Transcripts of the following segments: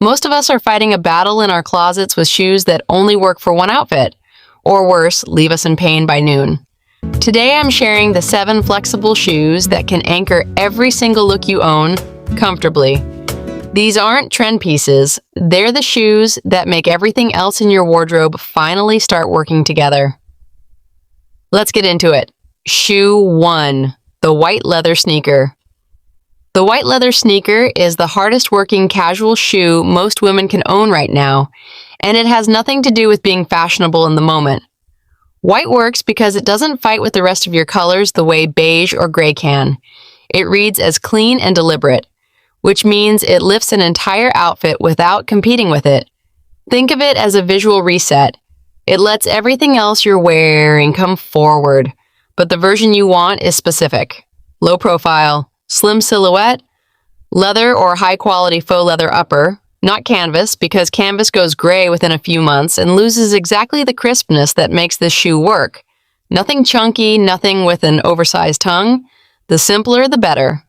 Most of us are fighting a battle in our closets with shoes that only work for one outfit, or worse, leave us in pain by noon. Today I'm sharing the 7 flexible shoes that can anchor every single look you own comfortably. These aren't trend pieces, they're the shoes that make everything else in your wardrobe finally start working together. Let's get into it. Shoe 1, the white leather sneaker. The white leather sneaker is the hardest working casual shoe most women can own right now, and it has nothing to do with being fashionable in the moment. White works because it doesn't fight with the rest of your colors the way beige or gray can. It reads as clean and deliberate, which means it lifts an entire outfit without competing with it. Think of it as a visual reset. It lets everything else you're wearing come forward, but the version you want is specific. Low profile, slim silhouette, leather or high-quality faux leather upper, not canvas because canvas goes gray within a few months and loses exactly the crispness that makes this shoe work. Nothing chunky, nothing with an oversized tongue. The simpler, the better.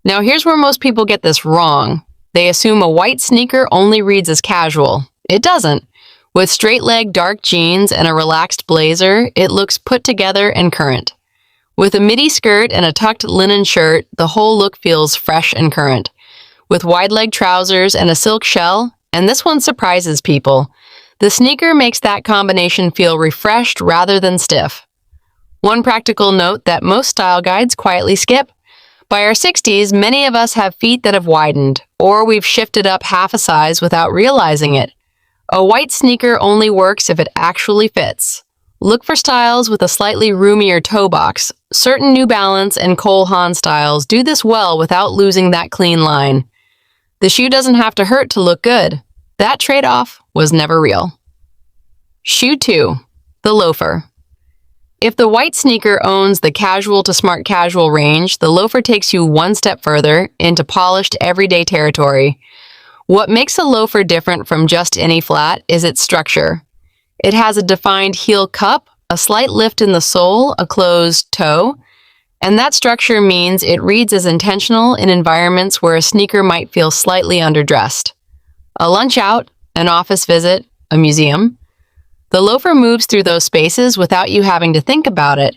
Now here's where most people get this wrong. They assume a white sneaker only reads as casual. It doesn't. With straight-leg dark jeans and a relaxed blazer, it looks put together and current. With a midi skirt and a tucked linen shirt, the whole look feels fresh and current. With wide-leg trousers and a silk shell, and this one surprises people, the sneaker makes that combination feel refreshed rather than stiff. One practical note that most style guides quietly skip: by our 60s, many of us have feet that have widened, or we've shifted up half a size without realizing it. A white sneaker only works if it actually fits. Look for styles with a slightly roomier toe box. Certain New Balance and Cole Haan styles do this well without losing that clean line. The shoe doesn't have to hurt to look good. That trade-off was never real. Shoe 2, the loafer. If the white sneaker owns the casual to smart casual range, the loafer takes you one step further into polished everyday territory. What makes a loafer different from just any flat is its structure. It has a defined heel cup, a slight lift in the sole, a closed toe, and that structure means it reads as intentional in environments where a sneaker might feel slightly underdressed. A lunch out, an office visit, a museum. The loafer moves through those spaces without you having to think about it.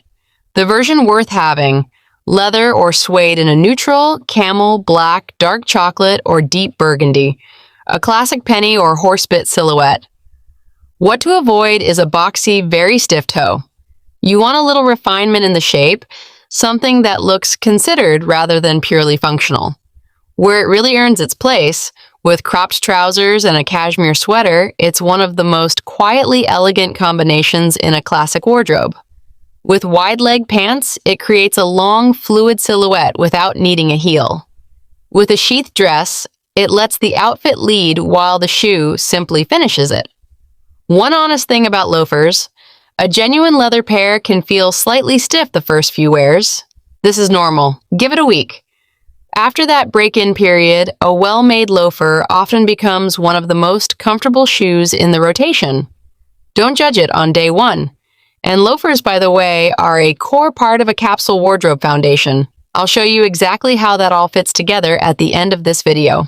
The version worth having: leather or suede in a neutral, camel, black, dark chocolate, or deep burgundy. A classic penny or horsebit silhouette. What to avoid is a boxy, very stiff toe. You want a little refinement in the shape, something that looks considered rather than purely functional. Where it really earns its place, with cropped trousers and a cashmere sweater, it's one of the most quietly elegant combinations in a classic wardrobe. With wide-leg pants, it creates a long, fluid silhouette without needing a heel. With a sheath dress, it lets the outfit lead while the shoe simply finishes it. One honest thing about loafers: a genuine leather pair can feel slightly stiff the first few wears. This is normal. Give it a week. After that break-in period, a well-made loafer often becomes one of the most comfortable shoes in the rotation. Don't judge it on day one. And loafers, by the way, are a core part of a capsule wardrobe foundation. I'll show you exactly how that all fits together at the end of this video.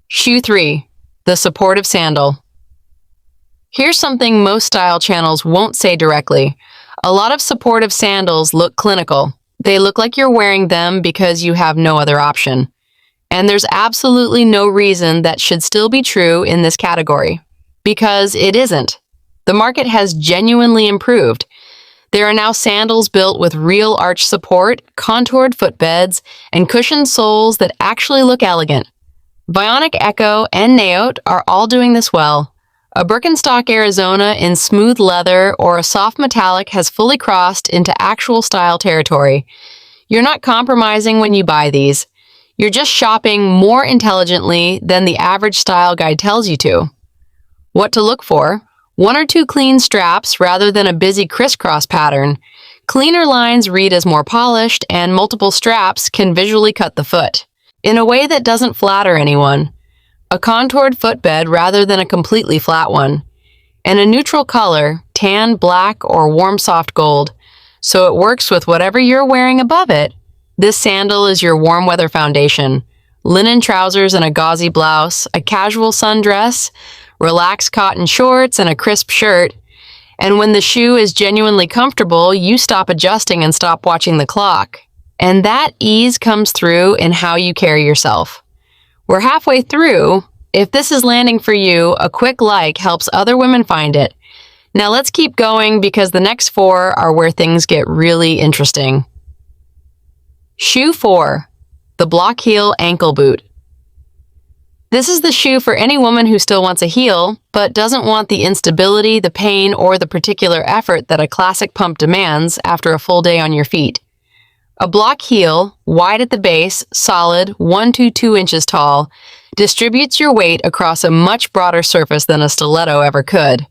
Shoe 3, the supportive sandal. Here's something most style channels won't say directly. A lot of supportive sandals look clinical. They look like you're wearing them because you have no other option. And there's absolutely no reason that should still be true in this category. Because it isn't. The market has genuinely improved. There are now sandals built with real arch support, contoured footbeds, and cushioned soles that actually look elegant. Bionic Echo and Naote are all doing this well. A Birkenstock Arizona in smooth leather or a soft metallic has fully crossed into actual style territory. You're not compromising when you buy these. You're just shopping more intelligently than the average style guide tells you to. What to look for? 1 or 2 clean straps rather than a busy crisscross pattern. Cleaner lines read as more polished, and multiple straps can visually cut the foot in a way that doesn't flatter anyone. A contoured footbed rather than a completely flat one, and a neutral color, tan, black, or warm soft gold, so it works with whatever you're wearing above it. This sandal is your warm weather foundation. linen trousers and a gauzy blouse, a casual sundress, relaxed cotton shorts, and a crisp shirt. And when the shoe is genuinely comfortable, you stop adjusting and stop watching the clock. And that ease comes through in how you carry yourself. We're halfway through. If this is landing for you, a quick like helps other women find it. Now let's keep going because the next 4 are where things get really interesting. Shoe 4, the block heel ankle boot. This is the shoe for any woman who still wants a heel, but doesn't want the instability, the pain, or the particular effort that a classic pump demands after a full day on your feet. A block heel, wide at the base, solid, 1 to 2 inches tall, distributes your weight across a much broader surface than a stiletto ever could.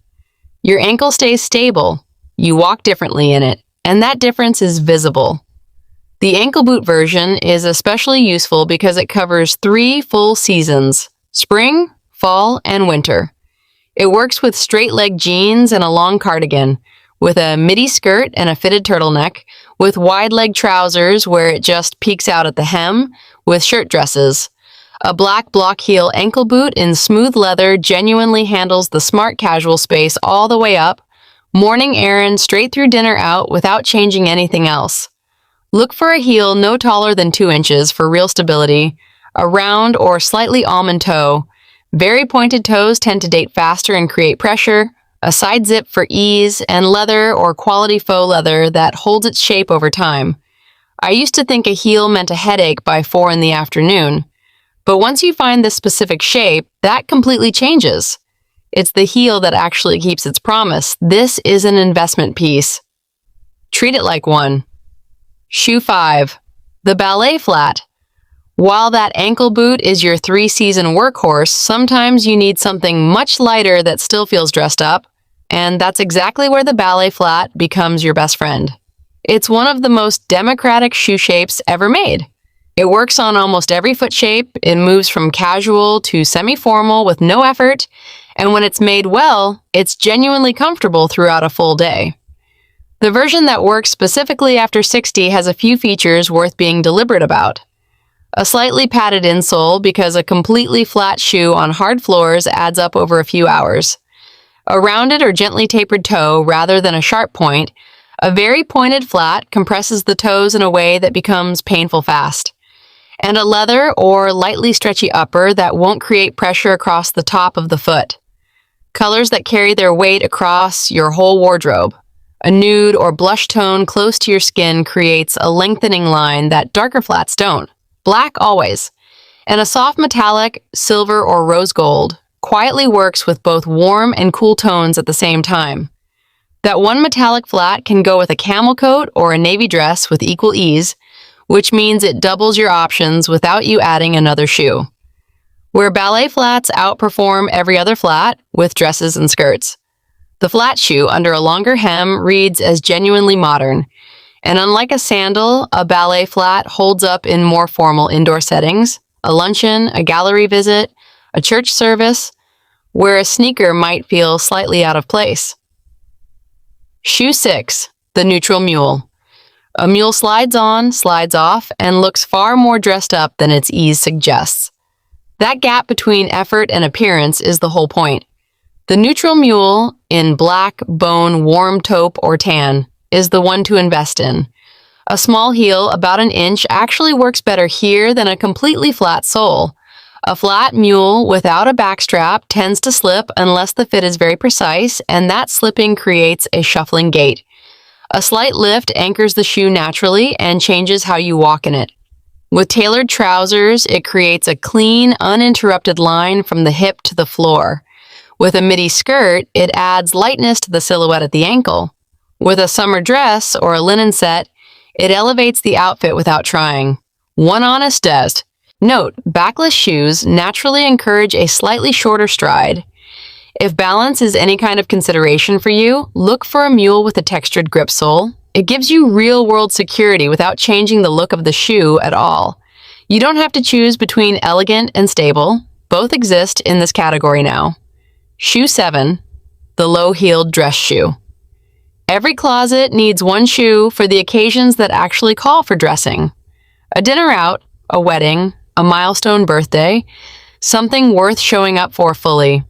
Your ankle stays stable, you walk differently in it, and that difference is visible. The ankle boot version is especially useful because it covers 3 full seasons: spring, fall, and winter. It works with straight-leg jeans and a long cardigan, with a midi skirt and a fitted turtleneck, with wide-leg trousers where it just peeks out at the hem, with shirt dresses. A black block heel ankle boot in smooth leather genuinely handles the smart casual space all the way up, morning errand straight through dinner out without changing anything else. Look for a heel no taller than 2 inches for real stability, a round or slightly almond toe. Very pointed toes tend to date faster and create pressure, a side zip for ease, and leather or quality faux leather that holds its shape over time. I used to think a heel meant a headache by 4 in the afternoon. But once you find this specific shape, that completely changes. It's the heel that actually keeps its promise. This is an investment piece. Treat it like one. Shoe 5, the ballet flat. While that ankle boot is your 3-season workhorse, sometimes you need something much lighter that still feels dressed up, and that's exactly where the ballet flat becomes your best friend. It's one of the most democratic shoe shapes ever made. It works on almost every foot shape, it moves from casual to semi-formal with no effort, and when it's made well, it's genuinely comfortable throughout a full day. The version that works specifically after 60 has a few features worth being deliberate about. A slightly padded insole because a completely flat shoe on hard floors adds up over a few hours. A rounded or gently tapered toe rather than a sharp point. A very pointed flat compresses the toes in a way that becomes painful fast. And a leather or lightly stretchy upper that won't create pressure across the top of the foot. Colors that carry their weight across your whole wardrobe. A nude or blush tone close to your skin creates a lengthening line that darker flats don't. Black always. And a soft metallic, silver or rose gold, quietly works with both warm and cool tones at the same time. That one metallic flat can go with a camel coat or a navy dress with equal ease, which means it doubles your options without you adding another shoe. Where ballet flats outperform every other flat with dresses and skirts. The flat shoe under a longer hem reads as genuinely modern, and unlike a sandal, a ballet flat holds up in more formal indoor settings, a luncheon, a gallery visit, a church service, where a sneaker might feel slightly out of place. Shoe 6, the neutral mule. A mule slides on, slides off, and looks far more dressed up than its ease suggests. That gap between effort and appearance is the whole point. The neutral mule, in black, bone, warm taupe, or tan, is the one to invest in. A small heel, about an inch, actually works better here than a completely flat sole. A flat mule without a backstrap tends to slip unless the fit is very precise, and that slipping creates a shuffling gait. A slight lift anchors the shoe naturally and changes how you walk in it. With tailored trousers, it creates a clean, uninterrupted line from the hip to the floor. With a midi skirt, it adds lightness to the silhouette at the ankle. With a summer dress or a linen set, it elevates the outfit without trying. One honest test. Note, backless shoes naturally encourage a slightly shorter stride. If balance is any kind of consideration for you, look for a mule with a textured grip sole. It gives you real-world security without changing the look of the shoe at all. You don't have to choose between elegant and stable. Both exist in this category now. Shoe 7, the low-heeled dress shoe. Every closet needs one shoe for the occasions that actually call for dressing. A dinner out, a wedding, a milestone birthday, something worth showing up for fully.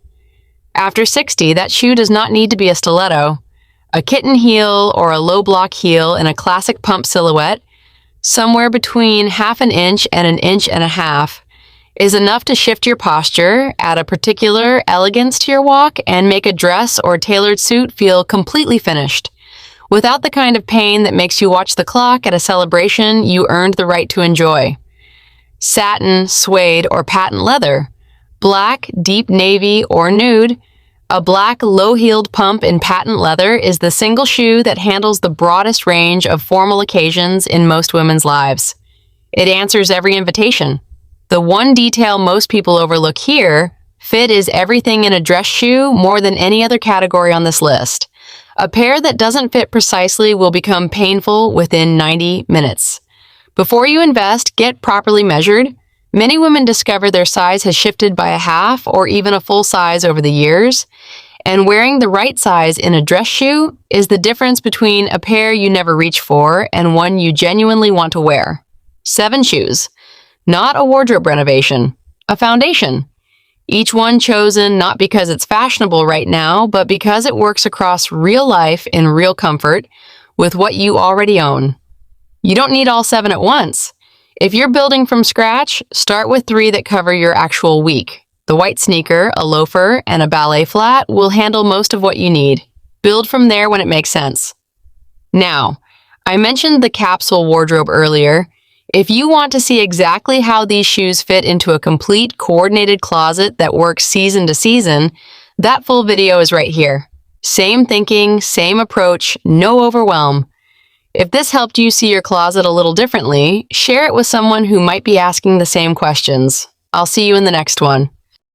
After 60, that shoe does not need to be a stiletto. A kitten heel or a low block heel in a classic pump silhouette, somewhere between half an inch and an inch and a half, is enough to shift your posture, add a particular elegance to your walk, and make a dress or tailored suit feel completely finished. Without the kind of pain that makes you watch the clock at a celebration you earned the right to enjoy. Satin, suede, or patent leather. Black, deep navy, or nude. A black, low-heeled pump in patent leather is the single shoe that handles the broadest range of formal occasions in most women's lives. It answers every invitation. The one detail most people overlook here, fit is everything in a dress shoe more than any other category on this list. A pair that doesn't fit precisely will become painful within 90 minutes. Before you invest, get properly measured. Many women discover their size has shifted by a half or even a full size over the years, and wearing the right size in a dress shoe is the difference between a pair you never reach for and one you genuinely want to wear. 7 shoes. Not a wardrobe renovation, a foundation. Each one chosen not because it's fashionable right now, but because it works across real life in real comfort with what you already own. You don't need all 7 at once. If you're building from scratch, start with 3 that cover your actual week. The white sneaker, a loafer, and a ballet flat will handle most of what you need. Build from there when it makes sense. Now, I mentioned the capsule wardrobe earlier. If you want to see exactly how these shoes fit into a complete, coordinated closet that works season to season, that full video is right here. Same thinking, same approach, no overwhelm. If this helped you see your closet a little differently, share it with someone who might be asking the same questions. I'll see you in the next one.